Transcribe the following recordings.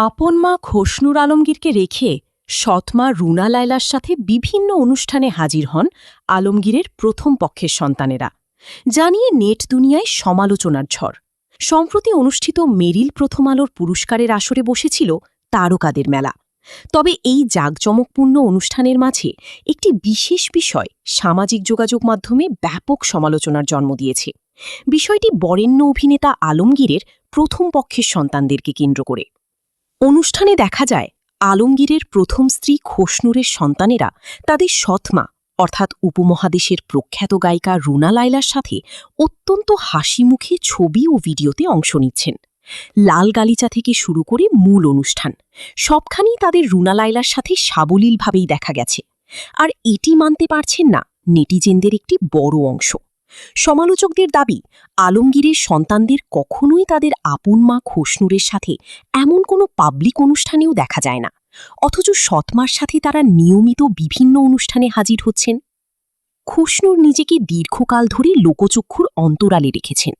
আপন মা খসনুর আলমগীরকে রেখে সৎমা রুনা লায়লার সাথে বিভিন্ন অনুষ্ঠানে হাজির হন আলমগীরের প্রথম পক্ষের সন্তানেরা, যা নিয়ে নেট দুনিয়ায় সমালোচনার ঝড়। সম্প্রতি অনুষ্ঠিত মেরিল প্রথম আলোর পুরস্কারের আসরে বসেছিল তারকাদের মেলা। তবে এই জাঁকজমকপূর্ণ অনুষ্ঠানের মাঝে একটি বিশেষ বিষয় সামাজিক যোগাযোগ মাধ্যমে ব্যাপক সমালোচনার জন্ম দিয়েছে। বিষয়টি বরেণ্য অভিনেতা আলমগীরের প্রথম পক্ষের সন্তানদেরকে কেন্দ্র করে। অনুষ্ঠানে দেখা যায় আলমগীরের প্রথম স্ত্রী খসনুরের সন্তানেরা তাদের সৎমা অর্থাৎ উপমহাদেশের প্রখ্যাত গায়িকা রুনা লায়লার সাথে অত্যন্ত হাসিমুখে ছবি ও ভিডিওতে অংশ নিচ্ছেন। লাল গালিচা থেকে শুরু করে মূল অনুষ্ঠান সবখানেই তাদের রুনা লায়লার সাথে সাবলীলভাবেই দেখা গেছে। আর এটি মানতে পারছেন না নেটিজেনদের একটি বড় অংশ। সমালোচকদের দাবি, আলমগীরের সন্তানদের কখনোই তাদের আপন মা খসনুরের সাথে এমন কোনো পাবলিক অনুষ্ঠানেও দেখা যায় না, অথচ সৎমার সাথে তারা নিয়মিত বিভিন্ন অনুষ্ঠানে হাজির হচ্ছেন। খসনুর নিজেকে দীর্ঘকাল ধরে লোকচক্ষুর অন্তরালে রেখেছেন।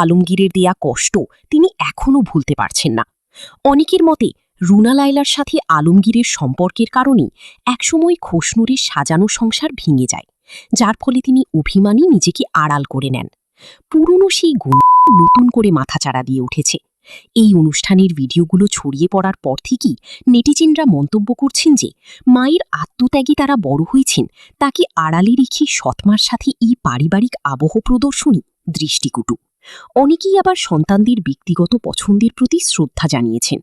আলমগীরের দেয়া কষ্ট তিনি এখনও ভুলতে পারছেন না। অনেকের মতে রুনা লায়লার সাথে আলমগীরের সম্পর্কের কারণেই একসময় খসনুরের সাজানো সংসার ভেঙে যায়, যার ফলে তিনি অভিমানী নিজেকে আড়াল করে নেন। পুরনো সেই গুণ নতুন করে মাথাচাড়া দিয়ে উঠেছে। এই অনুষ্ঠানের ভিডিওগুলো ছড়িয়ে পড়ার পর থেকেই নেটিজেনরা মন্তব্য করছেন যে মায়ের আত্মত্যাগে তারা বড় হয়েছেন, তাকে আড়ালে রেখে সৎমার সাথে এই পারিবারিক আবহ প্রদর্শনী দৃষ্টিকটু। অনেকেই আবার সন্তানদের ব্যক্তিগত পছন্দের প্রতি শ্রদ্ধা জানিয়েছেন।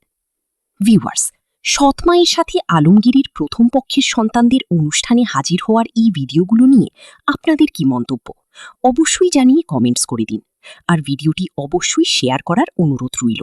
ভিউয়ার্স, সৎমায়ের সাথে আলমগীরের প্রথম পক্ষের সন্তানদের অনুষ্ঠানে হাজির হওয়ার এই ভিডিওগুলো নিয়ে আপনাদের কি মন্তব্য অবশ্যই জানিয়ে কমেন্টস করে দিন। আর ভিডিওটি অবশ্যই শেয়ার করার অনুরোধ রইল।